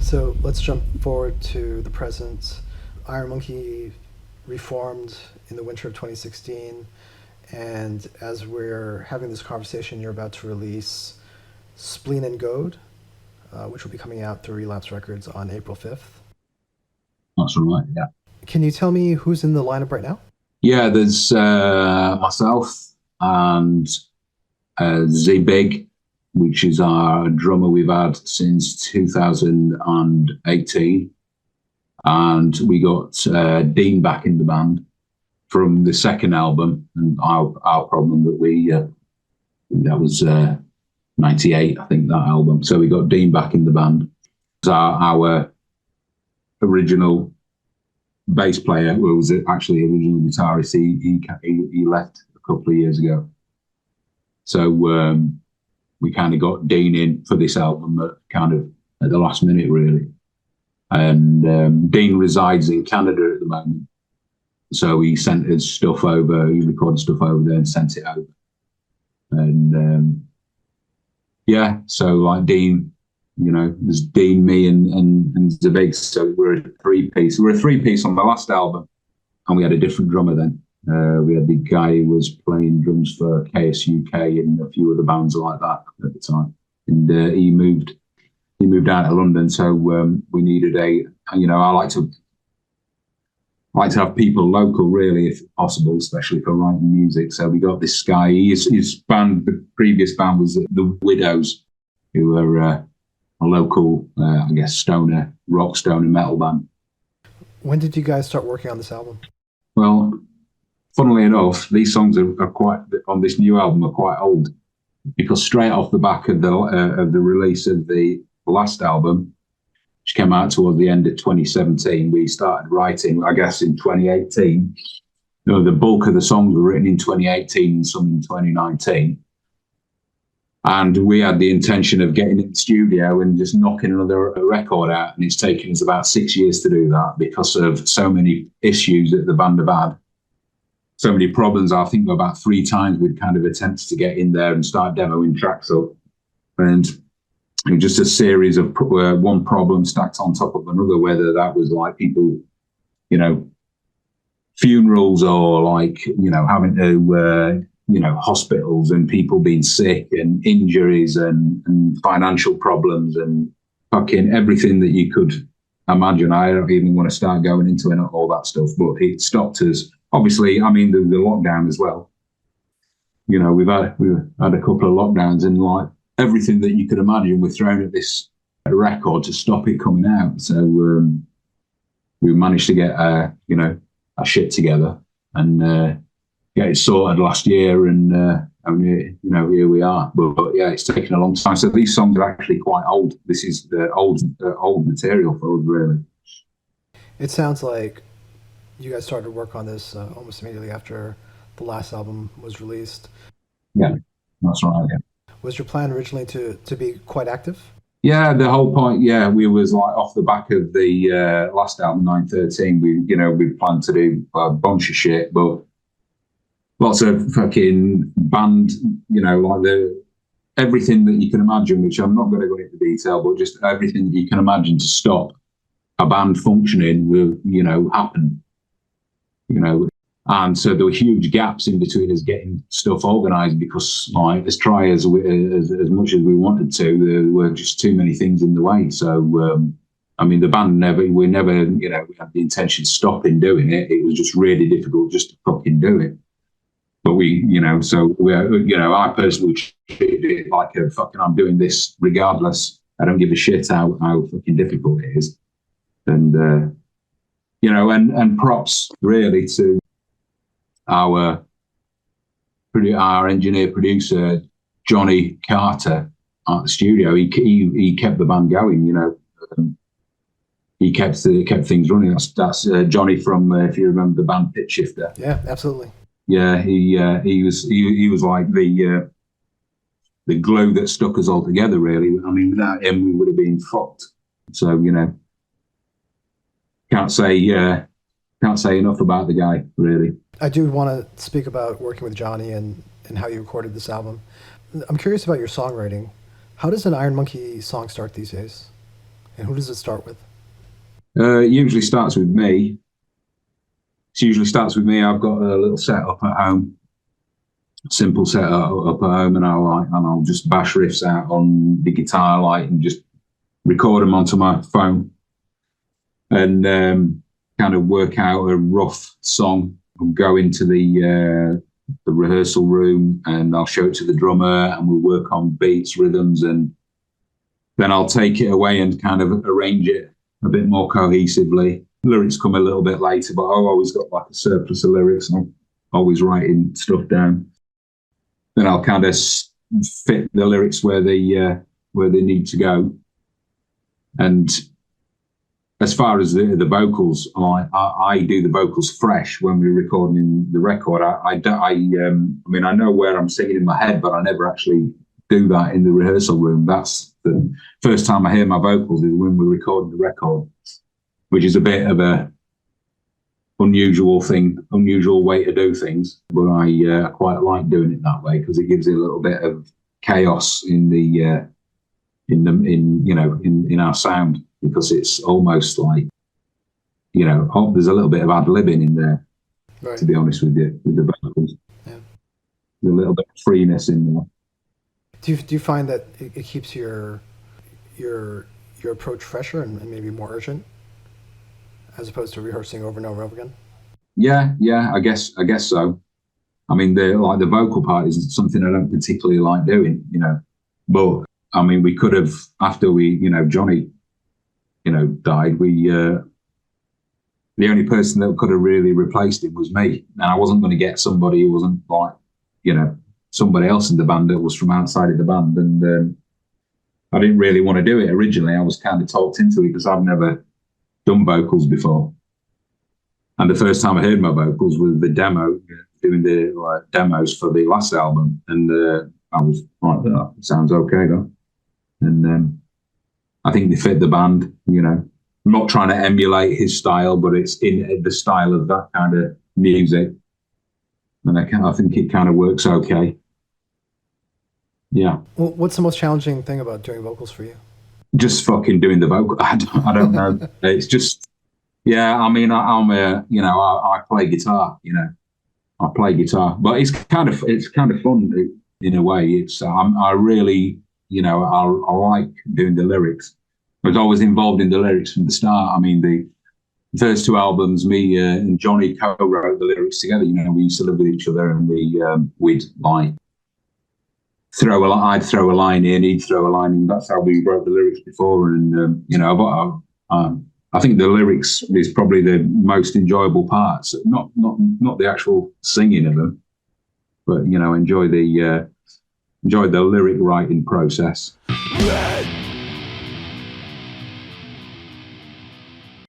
So let's jump forward to the present. Iron Monkey reformed in the winter of 2016, and as we're having this conversation, you're about to release Spleen and Goad, which will be coming out through Relapse Records on April 5th. That's right, yeah. Can you tell me who's in the lineup right now? Yeah, there's myself and Z Big, which is our drummer we've had since 2018. And we got Dean back in the band from the second album, and our problem that that was 98, I think, that album. So we got Dean back in the band. Our original bass player was actually original guitarist. He left a couple of years ago. So we kind of got Dean in for this album at the last minute, really. And Dean resides in Canada at the moment. So he sent his stuff over, he recorded stuff over there and sent it over. And yeah, so like Dean, there's Dean, me, and Zabig. So we're a three-piece. We're a three-piece on the last album, and we had a different drummer then. We had the guy who was playing drums for KSUK and a few other bands like that at the time. And he moved out of London, so we needed I like to have people local, really, if possible, especially for writing music. So we got this guy. His band, the previous band, was the Widows, who were a local, rock stoner metal band. When did you guys start working on this album? Well, funnily enough, these songs are quite on this new album are quite old, because straight off the back of the release of the last album, which came out towards the end of 2017, we started writing, I guess, in 2018. The bulk of the songs were written in 2018 and some in 2019. And we had the intention of getting in the studio and just knocking another record out. And it's taken us about 6 years to do that because of so many issues that the band have had. So many problems. I think about 3 times we'd kind of attempted to get in there and start demoing tracks up. And just a series of one problem stacked on top of another, whether that was like people, funerals or like, having to, hospitals and people being sick and injuries and financial problems and fucking everything that you could imagine. I don't even want to start going into all that stuff, but it stopped us. Obviously, the lockdown as well. We've had a couple of lockdowns and like, everything that you could imagine was thrown at this record to stop it coming out. So we managed to get our shit together and get it sorted last year, and here we are. But yeah, it's taken a long time. So these songs are actually quite old. This is the old material for us, really. It sounds like you guys started work on this almost immediately after the last album was released. Yeah, that's right. Yeah. Was your plan originally to be quite active? Yeah, the whole point. Yeah, we was like off the back of the last album, 913. We planned to do a bunch of shit, but lots of fucking band. Like everything that you can imagine, which I'm not going to go into detail, but just everything that you can imagine to stop a band functioning will, happen. And so there were huge gaps in between us getting stuff organised because, like, as much as we wanted to, there were just too many things in the way. So, the band we never, we had the intention of stopping doing it. It was just really difficult just to fucking do it. But I personally treated it like a fucking, I'm doing this regardless. I don't give a shit how fucking difficult it is. And, and props really to our engineer producer Johnny Carter at the studio. He kept the band going. He kept things running. That's Johnny from if you remember the band Pitch Shifter. Yeah, absolutely. Yeah, he was like the glue that stuck us all together. Really, without him we would have been fucked. So can't say enough about the guy, really. I do want to speak about working with Johnny and how you recorded this album. I'm curious about your songwriting. How does an Iron Monkey song start these days? And who does it start with? It usually starts with me. It usually starts with me. I've got a little setup at home, simple setup up at home, and I'll just bash riffs out on the guitar, and just record them onto my phone, and kind of work out a rough song. I'll go into the rehearsal room, and I'll show it to the drummer, and we'll work on beats, rhythms, and then I'll take it away and kind of arrange it a bit more cohesively. Lyrics come a little bit later, but I've always got like a surplus of lyrics, and I'm always writing stuff down. Then I'll kind of fit the lyrics where they need to go. And as far as the vocals, I do the vocals fresh when we're recording the record. I mean, I know where I'm singing in my head, but I never actually do that in the rehearsal room. That's the first time I hear my vocals is when we're recording the record, which is a bit of a unusual way to do things. But I quite like doing it that way because it gives it a little bit of chaos in our sound, because it's almost like, there's a little bit of ad-libbing in there, right, to be honest with you, with the vocals. Yeah. There's a little bit of freeness in there. Do you find that it keeps your approach fresher and maybe more urgent, as opposed to rehearsing over and over again? Yeah, I guess so. I mean, the vocal part is something I don't particularly like doing, but I mean, we could have, after Johnny, died, the only person that could have really replaced him was me. And I wasn't going to get somebody who wasn't somebody else in the band that was from outside of the band. And I didn't really want to do it originally. I was kind of talked into it because I've never done vocals before. And the first time I heard my vocals was the demo, doing the demos for the last album. And I was like, that sounds okay, though. And I think they fit the band, I'm not trying to emulate his style, but it's in the style of that kind of music. And I think it kind of works okay. Yeah. Well, what's the most challenging thing about doing vocals for you? Just fucking doing the vocal. I don't know. It's just, I mean, I play guitar, I play guitar, but it's kind of fun in a way. It's, I really, I like doing the lyrics. I was always involved in the lyrics from the start. I mean, the first two albums, me and Johnny co-wrote the lyrics together. We used to live with each other, and we'd like I'd throw a line in, he'd throw a line in. That's how we wrote the lyrics before. And I think the lyrics is probably the most enjoyable parts. Not the actual singing of them, but enjoy the lyric writing process.